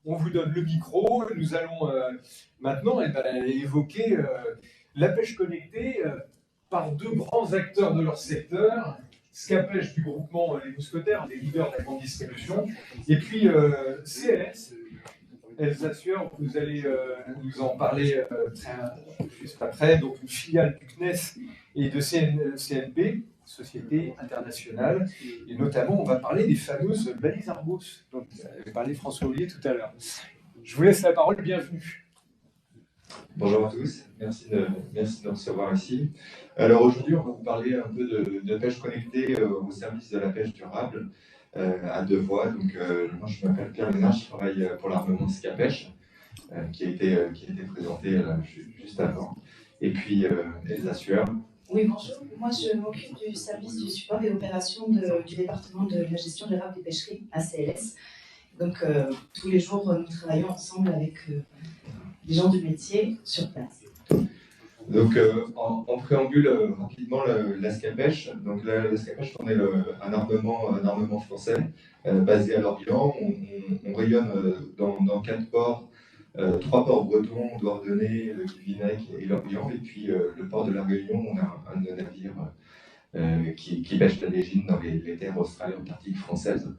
on vous donne le micro. Nous allons maintenant évoquer la pêche connectée par deux grands acteurs de leur secteur. Scapèche du groupement Les Mousquetaires, des leaders de la grande distribution, et puis CLS, Elsassure, vous allez nous en parler juste après, donc une filiale du CNES et de CNP, Société Internationale, et notamment on va parler des fameuses balises Argos, dont avait parlé François Ollier tout à l'heure. Je vous laisse la parole, bienvenue. Bonjour à tous, merci de nous recevoir ici. Alors aujourd'hui, on va vous parler un peu de pêche connectée au service de la pêche durable à deux voies. Donc, moi, je m'appelle Pierre Lénard, je travaille pour l'armement Scapèche, qui a été présenté juste avant. Et puis, Elsa Sueur. Oui, bonjour. Moi, je m'occupe du service du support et opération du département de la gestion durable des pêcheries, ACLS. Donc, tous les jours, nous travaillons ensemble avec les gens du métier sur place. Donc, en préambule, rapidement, la Scapèche. Donc, la Scapèche, on est un armement français basé à Lorient. On rayonne dans 4 ports, 3 ports bretons, Douarnenez, le Guilvinec et Lorient. Et puis, le port de la Réunion, on a un de nos navires qui pêche la légine dans les terres australes antarctiques françaises.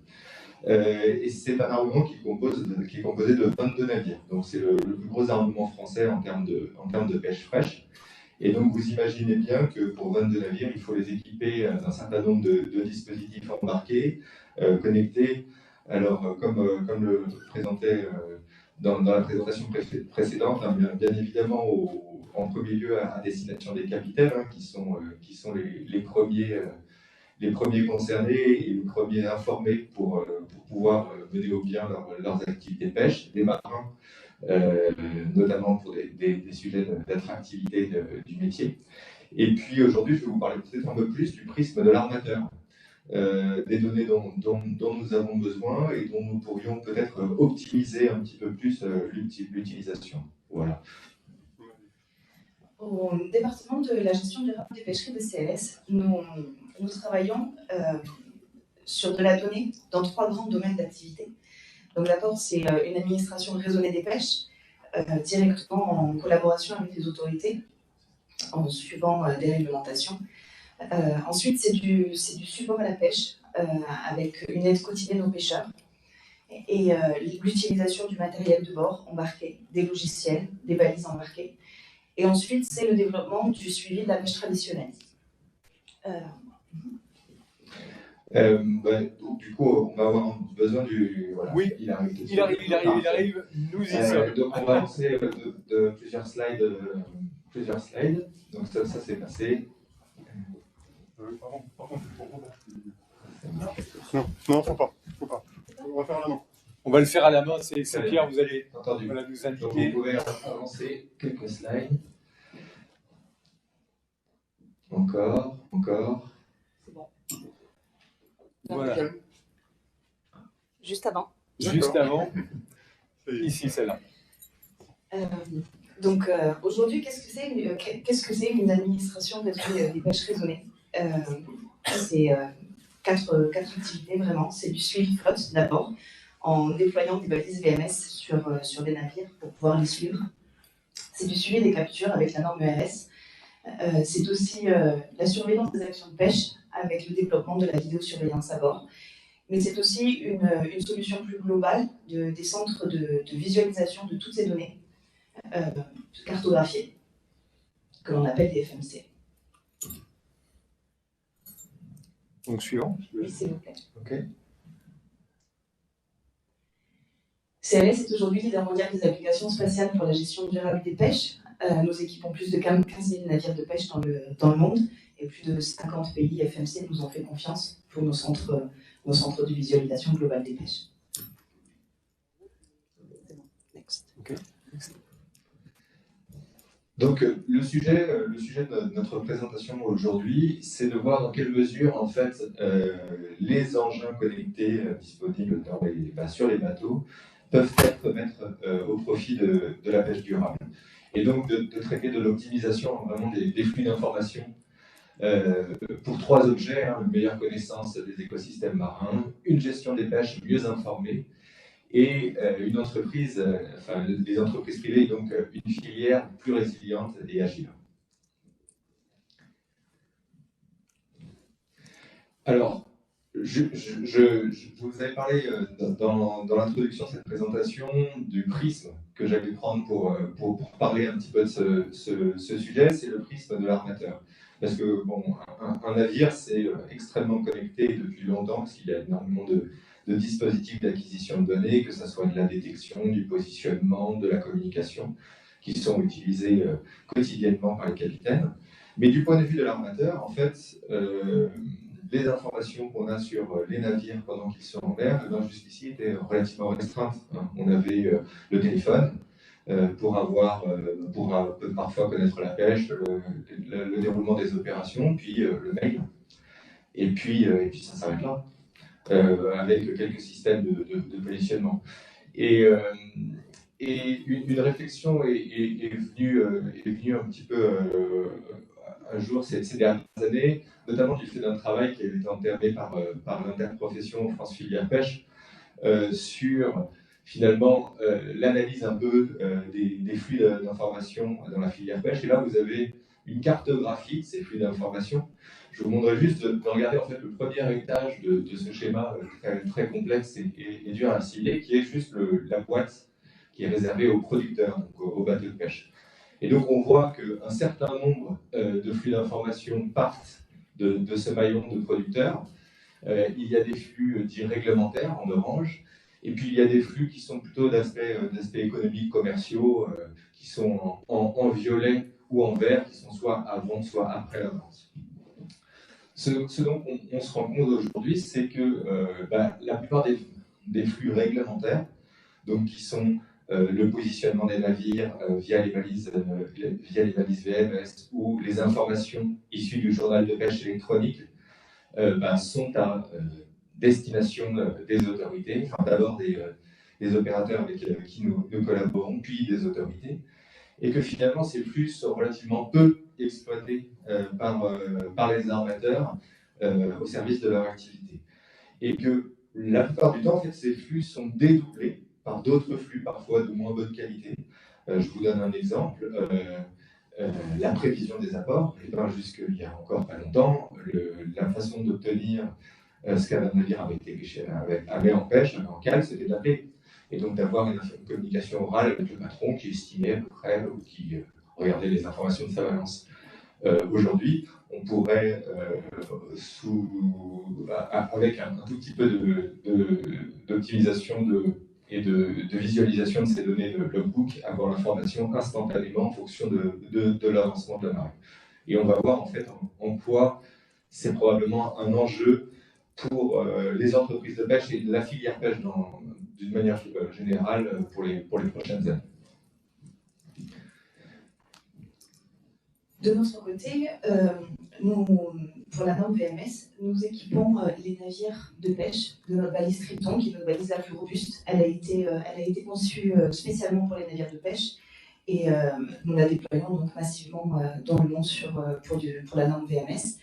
Et c'est un armement qui est composé de 22 navires. Donc c'est le plus gros armement français en termes de pêche fraîche. Et donc vous imaginez bien que pour 22 navires, il faut les équiper d'un certain nombre de dispositifs embarqués, connectés. Alors comme le présentait dans la présentation précédente, hein, bien évidemment en premier lieu à destination des capitaines, hein, qui sont les premiers concernés et les premiers informés pour pouvoir mener au bien leurs activités de pêche, des marins, notamment pour des sujets d'attractivité du métier. Et puis aujourd'hui, je vais vous parler peut-être un peu plus du prisme de l'armateur, des données dont nous avons besoin et dont nous pourrions peut-être optimiser un petit peu plus l'utilisation. Voilà. Au département de la gestion durable des pêcheries de CLS, nous travaillons sur de la donnée dans 3 grands domaines d'activité. Donc d'abord, c'est une administration raisonnée des pêches, directement en collaboration avec les autorités, en suivant des réglementations. Ensuite, c'est du support à la pêche, avec une aide quotidienne aux pêcheurs, et l'utilisation du matériel de bord embarqué, des logiciels, des balises embarquées. Et ensuite, c'est le développement du suivi de la pêche traditionnelle. Donc, du coup, on va avoir besoin du... Voilà, oui, il arrive, nous y sommes. Donc, on va avancer de plusieurs slides. Donc, ça c'est passé. Non, faut pas. On va faire à la main. On va le faire à la main, c'est Pierre, vous allez nous indiquer. Donc, vous pouvez avancer quelques slides. Encore. C'est bon. Voilà. Juste avant. Ici, celle-là. Donc, aujourd'hui, qu'est-ce que c'est une administration des pêches raisonnées? C'est 4 activités, vraiment. C'est du suivi flotte, d'abord, en déployant des balises VMS sur des navires pour pouvoir les suivre. C'est du suivi des captures avec la norme ERS. C'est aussi la surveillance des actions de pêche avec le développement de la vidéosurveillance à bord. Mais c'est aussi une solution plus globale des centres de visualisation de toutes ces données cartographiées, que l'on appelle des FMC. Donc suivant. Oui, s'il vous plaît. Ok. CLS est aujourd'hui leader mondial des applications spatiales pour la gestion durable des pêches. Nous équipons plus de 15 000 navires de pêche dans le monde et plus de 50 pays FMC nous ont fait confiance pour nos centres de visualisation globale des pêches. C'est bon. Next. Okay. Donc le sujet de notre présentation aujourd'hui, c'est de voir dans quelle mesure en fait les engins connectés disponibles sur les bateaux peuvent être mettre au profit de la pêche durable. Et donc de traiter de l'optimisation vraiment des flux d'informations pour 3 objets, hein, une meilleure connaissance des écosystèmes marins, une gestion des pêches mieux informée et une entreprise, enfin les entreprises privées, donc une filière plus résiliente et agile. Alors, je vous avais parlé dans l'introduction de cette présentation du prisme que j'allais prendre pour parler un petit peu de ce sujet, c'est le prisme de l'armateur. Parce que bon, un navire, c'est extrêmement connecté depuis longtemps, parce qu'il y a énormément de dispositifs d'acquisition de données, que ce soit de la détection, du positionnement, de la communication, qui sont utilisés quotidiennement par les capitaines. Mais du point de vue de l'armateur, en fait, les informations qu'on a sur les navires pendant qu'ils sont en mer, jusqu'ici étaient relativement restreintes. On avait le téléphone pour parfois connaître la pêche, le déroulement des opérations, puis le mail, et puis ça s'arrête là, avec quelques systèmes de positionnement. Et une réflexion est venue un petit peu un jour ces dernières années, notamment du fait d'un travail qui avait été entamé par l'interprofession France Filière Pêche sur finalement l'analyse un peu des flux d'informations dans la filière pêche. Et là, vous avez une cartographie de ces flux d'informations. Je vous demanderai juste de regarder en fait le premier étage de ce schéma très complexe et dur à assimiler, qui est juste la boîte qui est réservée aux producteurs, donc aux bateaux de pêche. Et donc on voit qu'un certain nombre de flux d'informations partent de ce maillon de producteurs. Il y a des flux dits réglementaires en orange, et puis il y a des flux qui sont plutôt d'aspects économiques, commerciaux, qui sont en violet ou en vert, qui sont soit avant, soit après la vente. Ce dont on se rend compte aujourd'hui, c'est que la plupart des flux réglementaires, donc qui sont le positionnement des navires via les valises VMS ou les informations issues du journal de pêche électronique, sont à destination des autorités, enfin, d'abord des opérateurs avec qui nous collaborons, puis des autorités, et que finalement ces flux sont relativement peu exploités par les armateurs au service de leur activité. Et que la plupart du temps, en fait, ces flux sont dédoublés par d'autres flux parfois de moins bonne qualité. Je vous donne un exemple. La prévision des apports, jusqu'il y a encore pas longtemps, la façon d'obtenir ce qu'un navire avait été pêché, avait en pêche, en cale, c'était d'appeler. Et donc d'avoir une communication orale avec le patron qui estimait à peu près, ou qui regardait les informations de sa balance. Aujourd'hui, on pourrait, avec un tout petit peu d'optimisation et de visualisation de ces données de logbook, avoir l'information instantanément en fonction de l'avancement de la marée. Et on va voir en fait en quoi c'est probablement un enjeu pour les entreprises de pêche et la filière pêche d'une manière générale pour les prochaines années. De notre côté, nous, pour la norme VMS, nous équipons les navires de pêche de notre balise Triton, qui est notre balise la plus robuste. Elle a été conçue spécialement pour les navires de pêche et nous la déployons donc massivement dans le monde pour la norme VMS.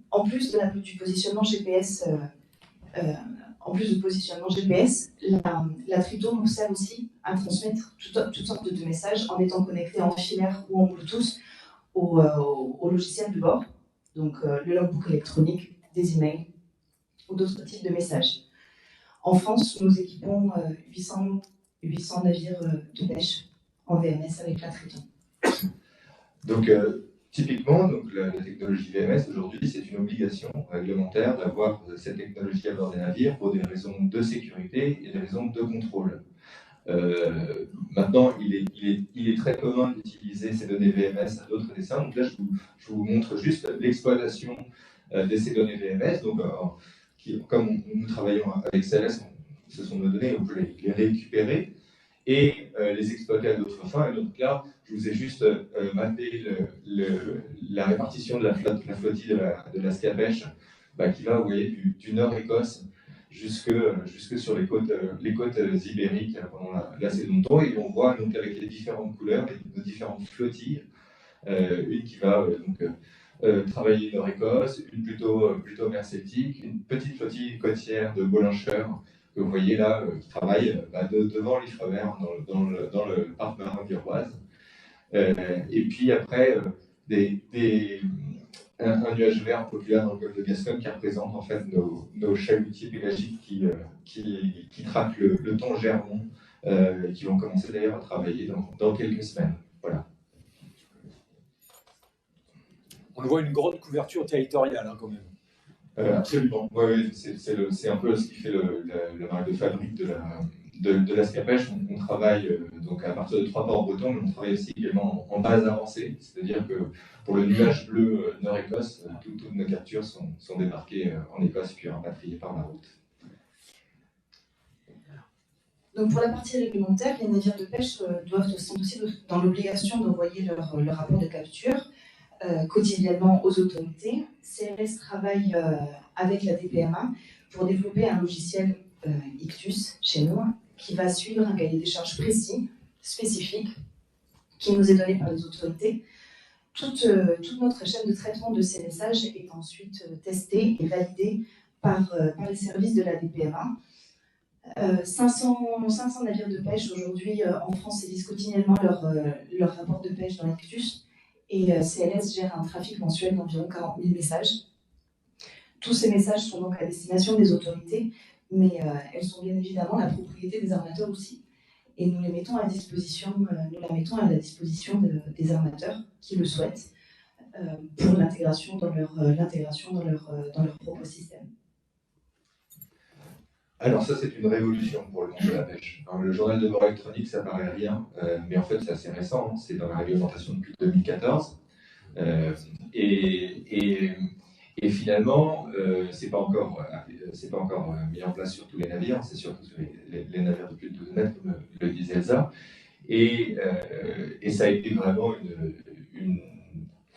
En plus du positionnement GPS, la Triton nous sert aussi à transmettre toutes sortes de messages en étant connectés en filaire ou en Bluetooth au logiciel de bord, donc le logbook électronique, des emails ou d'autres types de messages. En France, nous équipons 800 navires de pêche en VMS avec la Triton. Donc, typiquement, la technologie VMS aujourd'hui, c'est une obligation réglementaire d'avoir cette technologie à bord des navires pour des raisons de sécurité et des raisons de contrôle. Maintenant, il est très commun d'utiliser ces données VMS à d'autres dessins. Donc là, je vous montre juste l'exploitation de ces données VMS. Donc, comme nous travaillons avec CLS, ce sont nos données, on peut les récupérer et les exploiter à d'autres fins. Et donc là, je vous ai juste mappé la répartition de la flottille de la Scapèche, qui va, vous voyez, du nord Écosse jusque sur les côtes ibériques pendant la saison de thon. Et on voit donc avec les différentes couleurs, les différentes flottilles, une qui va travailler Nord-Écosse, une plutôt mer Celtique, une petite flottille côtière de Bollincheur que vous voyez là, qui travaillent devant l'Ifremer, dans le parc marin viroise. Et puis après, un nuage vert populaire dans le golfe de Gascogne qui représente en fait nos chalutiers pélagiques qui traquent le thon germon et qui vont commencer d'ailleurs à travailler dans quelques semaines. Voilà. On voit une grande couverture territoriale hein, quand même. Absolument. Oui, c'est un peu ce qui fait la marque de fabrique de la Scapèche. On travaille donc à partir de 3 ports bretons, mais on travaille aussi également en base avancée, c'est-à-dire que pour le nuage bleu Nord-Écosse, toutes nos captures sont débarquées en Écosse puis rapatriées par la route. Donc pour la partie réglementaire, les navires de pêche sont aussi dans l'obligation d'envoyer leur rapport de capture quotidiennement aux autorités. CLS travaille avec la DPMA pour développer un logiciel Ictus chez nous qui va suivre un cahier des charges précis, spécifique, qui nous est donné par les autorités. Toute notre chaîne de traitement de ces messages est ensuite testée et validée par les services de la DPMA. 500 navires de pêche aujourd'hui en France saisissent quotidiennement leur rapport de pêche dans l'Ictus et CLS gère un trafic mensuel d'environ 40 000 messages. Tous ces messages sont donc à destination des autorités, mais elles sont bien évidemment la propriété des armateurs aussi. Et nous la mettons à la disposition des armateurs qui le souhaitent pour l'intégration dans leur propre système. Alors ça, c'est une révolution pour le monde de la pêche. Alors, le journal de bord électronique, ça paraît rien, mais en fait, c'est assez récent. Hein. C'est dans la réglementation depuis 2014. Et finalement, c'est pas encore mis en place sur tous les navires. C'est surtout sur les navires de plus de 12 mètres, comme le disait Elsa. Et ça a été vraiment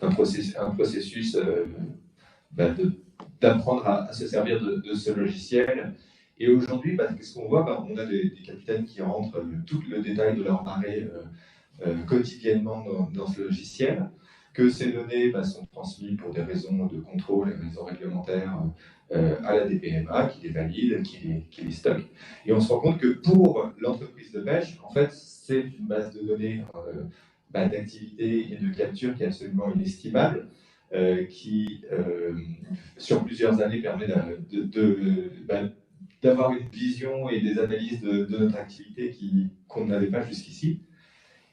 un processus d'apprendre à se servir de ce logiciel. Et aujourd'hui, qu'est-ce qu'on voit? On a des capitaines qui rentrent tout le détail de leur marée quotidiennement dans ce logiciel, que ces données sont transmises pour des raisons de contrôle, des raisons réglementaires à la DPMA, qui les valide, qui les stocke. Et on se rend compte que pour l'entreprise de pêche, en fait, c'est une base de données d'activité et de capture qui est absolument inestimable, qui, sur plusieurs années, permet d'avoir une vision et des analyses de notre activité qu'on n'avait pas jusqu'ici.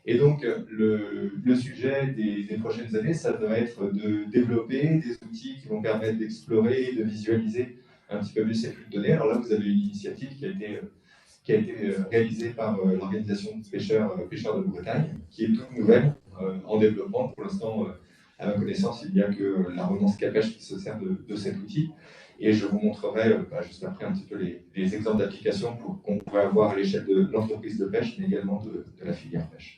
Et donc, le sujet des prochaines années, ça va être de développer des outils qui vont permettre d'explorer et de visualiser un petit peu mieux ces flux de données. Alors là, vous avez une initiative qui a été réalisée par l'organisation de pêcheurs de Bretagne, qui est toute nouvelle, en développement. Pour l'instant, à ma connaissance, il n'y a que la Romance Scapèche qui se sert de cet outil. Et je vous montrerai juste après un petit peu les exemples d'applications qu'on pourrait avoir à l'échelle de l'entreprise de pêche, mais également de la filière pêche.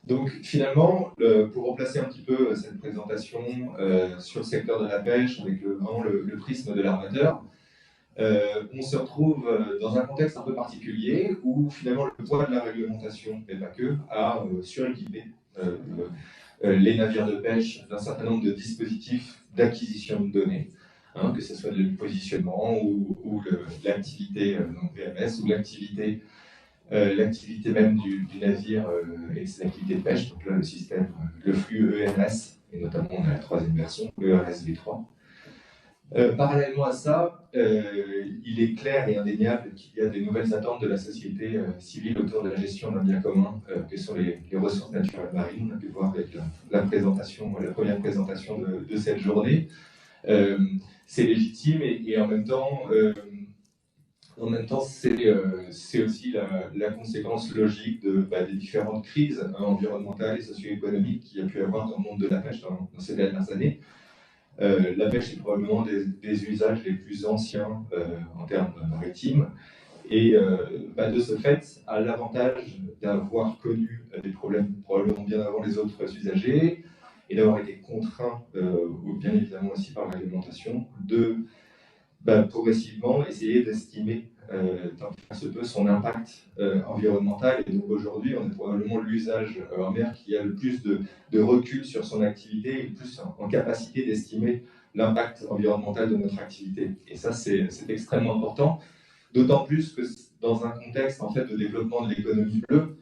Donc finalement, pour remplacer un petit peu cette présentation sur le secteur de la pêche, avec vraiment le prisme de l'armateur, on se retrouve dans un contexte un peu particulier où finalement le poids de la réglementation, mais pas que, a suréquipé les navires de pêche d'un certain nombre de dispositifs d'acquisition de données, que ce soit le positionnement ou l'activité PMS ou l'activité même du navire et de l'activité de pêche. Donc là, le système, le flux EMS, et notamment on a la troisième version, ERS V3. Parallèlement à ça, il est clair et indéniable qu'il y a des nouvelles attentes de la société civile autour de la gestion d'un bien commun, que sont les ressources naturelles marines. On a pu voir avec la première présentation de cette journée. C'est légitime et en même temps, c'est aussi la conséquence logique des différentes crises environnementales et socio-économiques qu'il y a pu avoir dans le monde de la pêche dans ces dernières années. La pêche est probablement des usages les plus anciens en termes maritimes et de ce fait a l'avantage d'avoir connu des problèmes probablement bien avant les autres usagers et d'avoir été contraint, bien évidemment aussi par la réglementation, de progressivement essayer d'estimer tant que se peut son impact environnemental. Et donc aujourd'hui, on est probablement l'usage en mer qui a le plus de recul sur son activité et le plus en capacité d'estimer l'impact environnemental de notre activité. Et ça, c'est extrêmement important, d'autant plus que dans un contexte en fait, de développement de l'économie bleue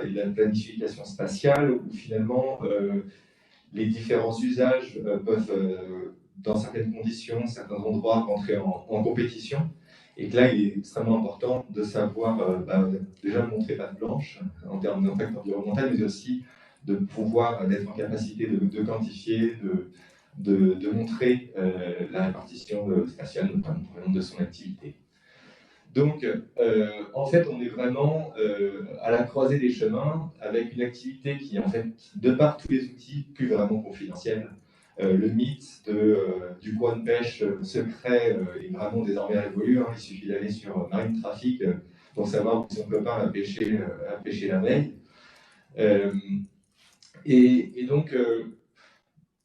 et de la planification spatiale, où finalement les différents usages peuvent, dans certaines conditions, certains endroits, rentrer en compétition. Et que là, il est extrêmement important de savoir déjà montrer patte blanche en termes d'impact environnemental, mais aussi de pouvoir d'être en capacité de quantifier, de montrer la répartition spatiale, notamment par exemple de son activité. Donc, en fait, on est vraiment à la croisée des chemins avec une activité qui, en fait, de par tous les outils, plus vraiment confidentielle. Le mythe du coin de pêche secret est vraiment désormais révolu. Il suffit d'aller sur Marine Traffic pour savoir où son copain a pêché la veille. Et donc,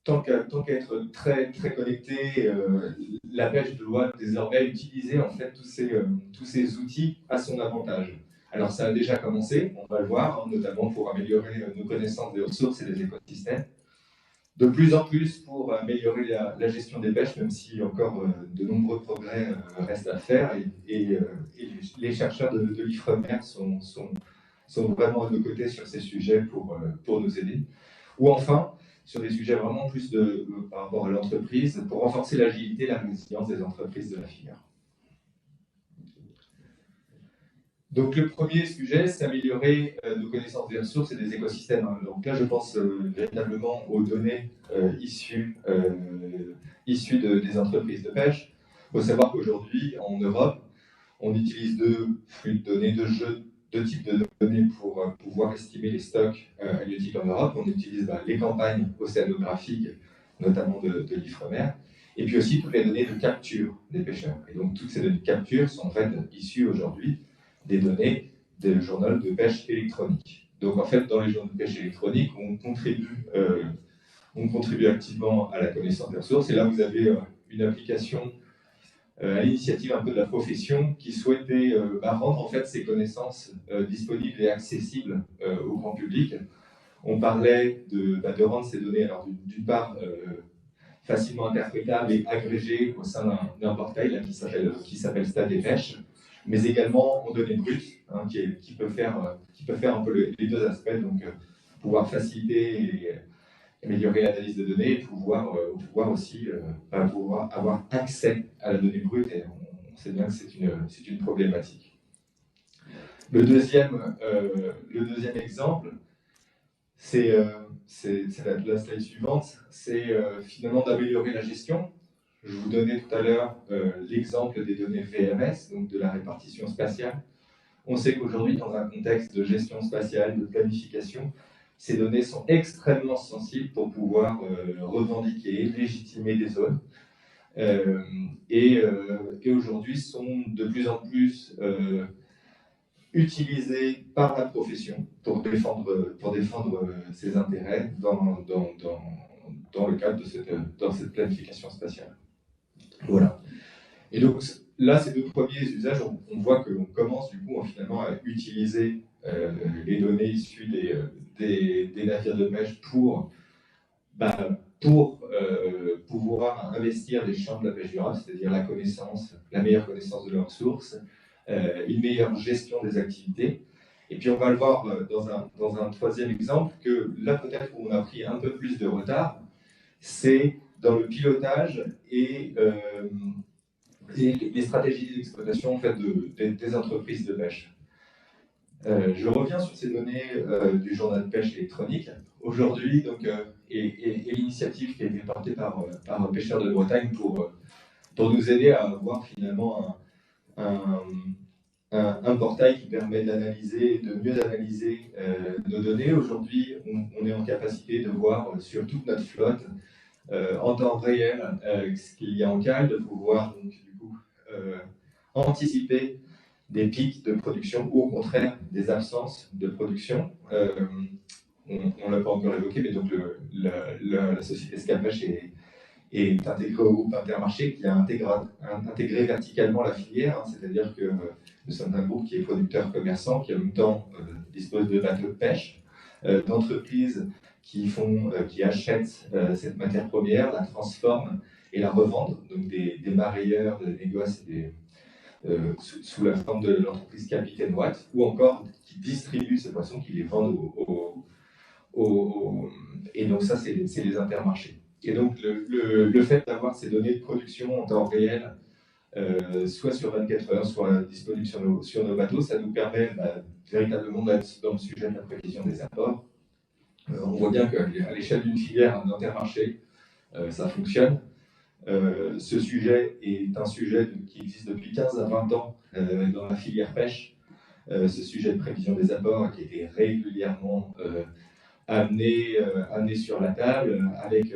tant qu'à être très, très connecté, la pêche doit désormais utiliser en fait tous ces outils à son avantage. Alors ça a déjà commencé, on va le voir, notamment pour améliorer nos connaissances des ressources et des écosystèmes. De plus en plus pour améliorer la gestion des pêches, même si encore de nombreux progrès restent à faire. Et les chercheurs de l'IFREMER sont vraiment à nos côtés sur ces sujets pour nous aider. Ou enfin, sur des sujets vraiment plus par rapport à l'entreprise, pour renforcer l'agilité et la résilience des entreprises de la filière. Donc le premier sujet, c'est améliorer nos connaissances des ressources et des écosystèmes. Donc là, je pense véritablement aux données issues des entreprises de pêche. Il faut savoir qu'aujourd'hui, en Europe, on utilise deux flux de données, deux types de données pour pouvoir estimer les stocks halieutiques en Europe. On utilise les campagnes océanographiques, notamment de l'IFREMER, et puis aussi toutes les données de capture des pêcheurs. Et donc toutes ces données de capture sont en fait issues aujourd'hui des données des journaux de pêche électronique. Donc en fait, dans les journaux de pêche électronique, on contribue activement à la connaissance des ressources. Et là, vous avez une application à l'initiative un peu de la profession qui souhaitait rendre en fait ces connaissances disponibles et accessibles au grand public. On parlait de rendre ces données, alors d'une part facilement interprétables et agrégées au sein d'un portail qui s'appelle Stats et Pêche, mais également en données brutes, qui peut faire un peu les deux aspects, donc pouvoir faciliter et améliorer l'analyse de données et pouvoir aussi pouvoir avoir accès à la donnée brute, et on sait bien que c'est une problématique. Le deuxième exemple, c'est la slide suivante, c'est finalement d'améliorer la gestion. Je vous donnais tout à l'heure l'exemple des données VMS, donc de la répartition spatiale. On sait qu'aujourd'hui, dans un contexte de gestion spatiale, de planification, ces données sont extrêmement sensibles pour pouvoir revendiquer, légitimer des zones. Et aujourd'hui sont de plus en plus utilisées par la profession pour défendre ses intérêts dans le cadre de cette planification spatiale. Voilà. Et donc là, ces deux premiers usages, on voit qu'on commence du coup finalement à utiliser les données issues des navires de pêche pour pouvoir investir des champs de la pêche durable, c'est-à-dire la meilleure connaissance de leurs ressources, une meilleure gestion des activités. Et puis on va le voir dans un troisième exemple, que là peut-être où on a pris un peu plus de retard, c'est dans le pilotage et les stratégies d'exploitation en fait, des entreprises de pêche. Je reviens sur ces données du journal de pêche électronique. Aujourd'hui, donc, et l'initiative qui a été portée par Pêcheurs de Bretagne pour nous aider à avoir finalement un portail qui permet de mieux analyser nos données. Aujourd'hui, on est en capacité de voir sur toute notre flotte en temps réel ce qu'il y a en cale, de pouvoir donc, du coup, anticiper des pics de production ou au contraire des absences de production. On ne l'a pas encore évoqué, mais donc la société Scapèche est intégrée au groupe Intermarché qui a intégré verticalement la filière, c'est-à-dire que nous sommes un groupe qui est producteur commerçant, qui en même temps dispose de bateaux de pêche, d'entreprises qui achètent cette matière première, la transforment et la revendre, donc des marailleurs, des négoces, sous la forme de l'entreprise Capitaine Watt, ou encore qui distribuent ces poissons, qui les vendent et donc ça, c'est les intermarchés. Et donc le fait d'avoir ces données de production en temps réel, soit sur 24 heures, soit disponibles sur nos bateaux, ça nous permet véritablement d'être dans le sujet de la prévision des apports. On voit bien qu'à l'échelle d'une filière d'Intermarché, ça fonctionne. Ce sujet est un sujet qui existe depuis 15 à 20 ans dans la filière pêche. Ce sujet de prévision des apports qui a été régulièrement amené sur la table, avec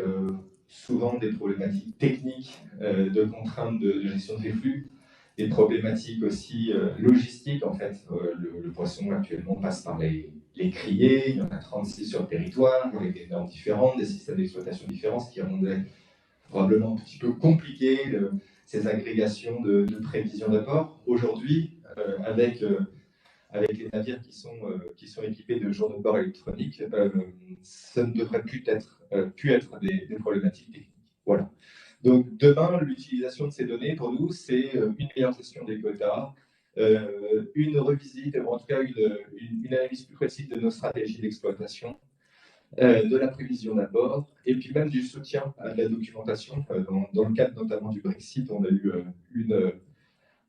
souvent des problématiques techniques de contraintes de gestion des flux, des problématiques aussi logistiques. En fait, le poisson actuellement passe par les criées, il y en a 36 sur le territoire, avec des normes différentes, des systèmes d'exploitation différents, ce qui rendait probablement un petit peu compliqué ces agrégations de prévision d'apport. Aujourd'hui, avec les navires qui sont équipés de journaux de bord électroniques, ça ne devrait plus être des problématiques techniques. Voilà. Donc demain, l'utilisation de ces données, pour nous, c'est une meilleure gestion des quotas, une revisite, ou en tout cas une analyse plus précise de nos stratégies d'exploitation, de la prévision d'apport, et puis même du soutien à la documentation. Dans le cadre notamment du Brexit, on a eu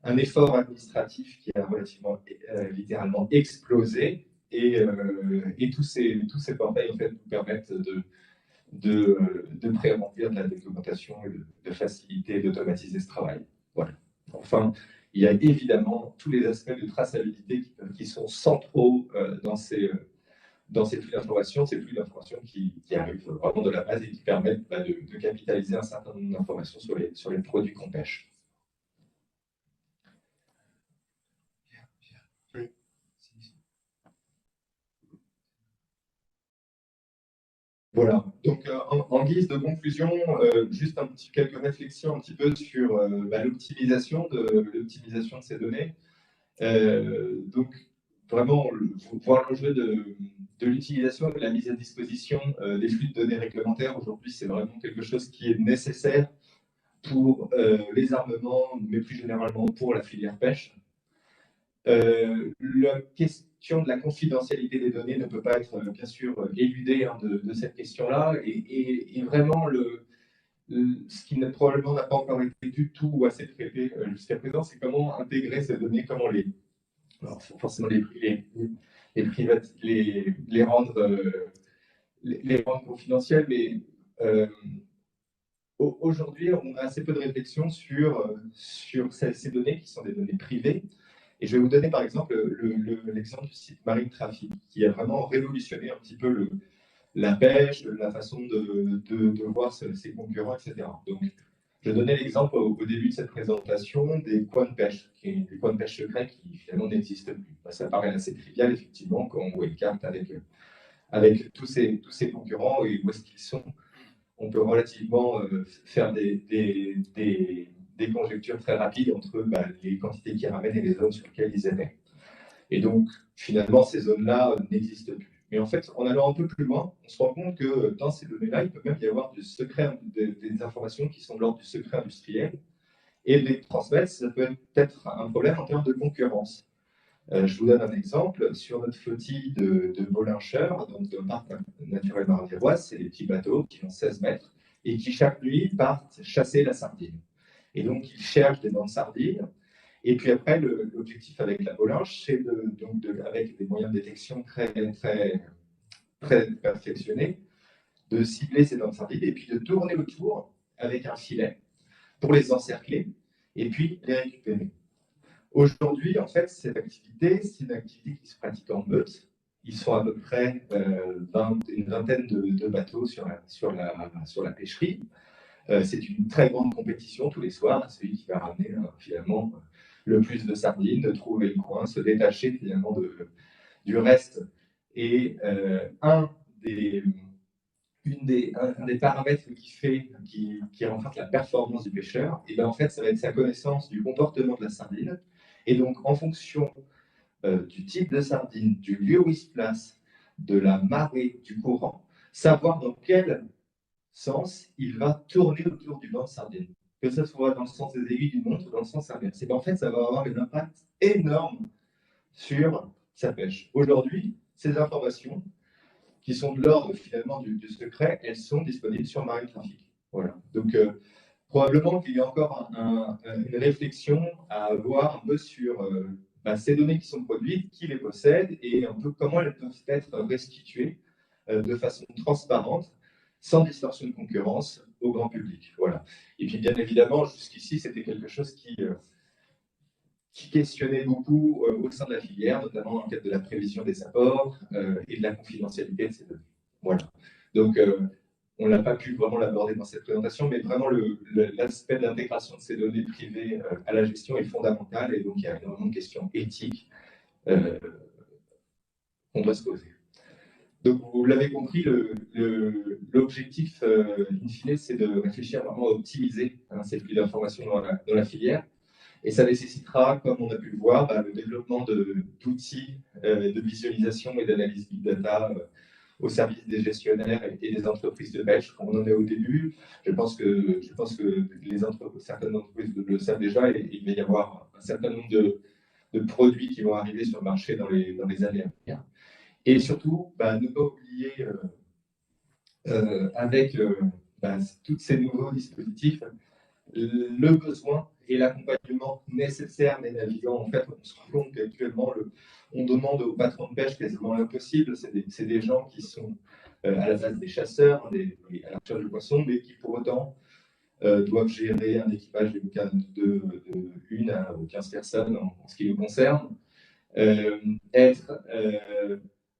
un effort administratif qui a relativement littéralement explosé, et tous ces portails en fait, nous permettent de pré-remplir de la documentation et de faciliter, d'automatiser ce travail. Voilà. Enfin, il y a évidemment tous les aspects de traçabilité qui sont centraux dans ces flux d'informations, ces flux d'informations qui arrivent vraiment de la base et qui permettent de capitaliser un certain nombre d'informations sur les produits qu'on pêche. Voilà, donc en guise de conclusion, juste quelques réflexions un petit peu sur l'optimisation de ces données. Donc vraiment, voir l'enjeu de l'utilisation et de la mise à disposition des flux de données réglementaires. Aujourd'hui, c'est vraiment quelque chose qui est nécessaire pour les armements, mais plus généralement pour la filière pêche. La question de la confidentialité des données ne peut pas être, bien sûr, éludée de cette question-là. Et vraiment, ce qui probablement n'a pas encore été du tout assez traité jusqu'à présent, c'est comment intégrer ces données, comment alors, forcément les rendre confidentielles, mais aujourd'hui, on a assez peu de réflexion sur ces données qui sont des données privées. Et je vais vous donner par exemple l'exemple du site Marine Traffic, qui a vraiment révolutionné un petit peu la pêche, la façon de voir ses concurrents, etc. Donc, je donnais l'exemple au début de cette présentation des coins de pêche, des coins de pêche secrets qui finalement n'existent plus. Ça paraît assez trivial, effectivement, quand on voit une carte avec tous ces concurrents et où est-ce qu'ils sont. On peut relativement faire des conjectures très rapides entre les quantités qu'ils ramènent et les zones sur lesquelles ils émettent. Et donc, finalement, ces zones-là n'existent plus. Mais en fait, en allant un peu plus loin, on se rend compte que dans ces données-là, il peut même y avoir des informations qui sont de l'ordre du secret industriel. Et les transmettre, ça peut être un problème en termes de concurrence. Je vous donne un exemple. Sur notre flottille de Bolincheur, donc de parc naturel Marne-des-Rois, c'est des petits bateaux qui ont 16 mètres et qui, chaque nuit, partent chasser la sardine. Et donc, ils cherchent des bancs de sardines. Et puis après, l'objectif avec la Bolinche, c'est avec des moyens de détection très, très, très perfectionnés, de cibler ces bancs de sardines et puis de tourner autour avec un filet pour les encercler et puis les récupérer. Aujourd'hui, en fait, cette activité, c'est une activité qui se pratique en meute. Ils sont à peu près une vingtaine de bateaux sur la pêcherie. C'est une très grande compétition tous les soirs, celui qui va ramener finalement le plus de sardines, de trouver le coin, se détacher finalement du reste. Et un des paramètres qui renforce la performance du pêcheur, et bien en fait, ça va être sa connaissance du comportement de la sardine. Et donc, en fonction du type de sardine, du lieu où il se place, de la marée, du courant, savoir dans quelle sens, il va tourner autour du banc de sardine. Que ce soit dans le sens des aiguilles d'une montre ou dans le sens inverse. Et bien, en fait, ça va avoir un impact énorme sur sa pêche. Aujourd'hui, ces informations, qui sont de l'ordre finalement du secret, elles sont disponibles sur Marine Traffic. Voilà. Donc, probablement qu'il y a encore une réflexion à avoir un peu sur ces données qui sont produites, qui les possède et un peu comment elles peuvent être restituées de façon transparente, sans distorsion de concurrence au grand public. Voilà. Et puis bien évidemment, jusqu'ici, c'était quelque chose qui questionnait beaucoup au sein de la filière, notamment dans le cadre de la prévision des apports et de la confidentialité de ces données. Voilà. Donc, on n'a pas pu vraiment l'aborder dans cette présentation, mais vraiment l'aspect d'intégration de ces données privées à la gestion est fondamental, et donc il y a énormément de questions éthiques qu'on doit se poser. Donc, vous l'avez compris, l'objectif, in fine, c'est de réfléchir vraiment à optimiser ces flux d'informations dans la filière. Et ça nécessitera, comme on a pu le voir, le développement d'outils de visualisation et d'analyse big data au service des gestionnaires et des entreprises de pêche. On en est au début. Je pense que certaines entreprises le savent déjà, et il va y avoir un certain nombre de produits qui vont arriver sur le marché dans les années à venir. Et surtout, ne pas oublier, avec tous ces nouveaux dispositifs, le besoin et l'accompagnement nécessaire des navigants. En fait, on se rend compte qu'actuellement, on demande aux patrons de pêche quasiment l'impossible. C'est des gens qui sont à la base des chasseurs, à la recherche de poissons, mais qui pour autant doivent gérer un équipage de 1 à 15 personnes en ce qui nous concerne, être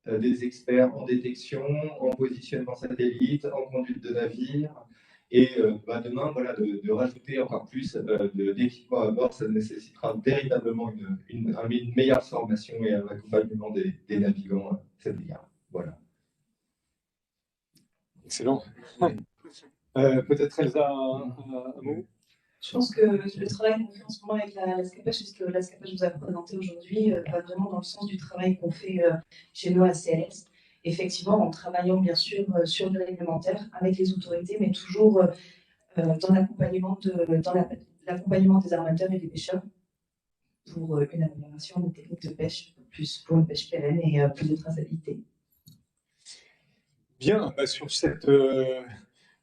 des experts en détection, en positionnement satellite, en conduite de navire. Et demain, voilà, de rajouter encore plus d'équipements à bord, ça nécessitera véritablement une meilleure formation et un accompagnement des navigants à cet égard. Voilà. Excellent. Peut-être Elsa, un mot? Je pense que le travail qu'on fait en ce moment avec la SCAPES, puisque la SCAPES vous a présenté aujourd'hui, va vraiment dans le sens du travail qu'on fait chez nous à CLS. Effectivement, en travaillant bien sûr sur le réglementaire avec les autorités, mais toujours dans l'accompagnement des armateurs et des pêcheurs pour une amélioration des techniques de pêche, plus pour une pêche pérenne et plus de traçabilité. Bien,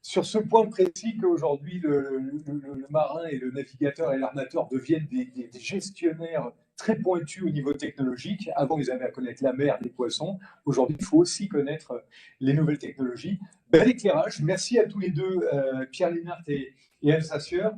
sur ce point précis qu'aujourd'hui le marin et le navigateur et l'armateur deviennent des gestionnaires très pointus au niveau technologique. Avant, ils avaient à connaître la mer, les poissons. Aujourd'hui, il faut aussi connaître les nouvelles technologies. Bel éclairage. Merci à tous les deux, Pierre Linhart et Elsa Sieur.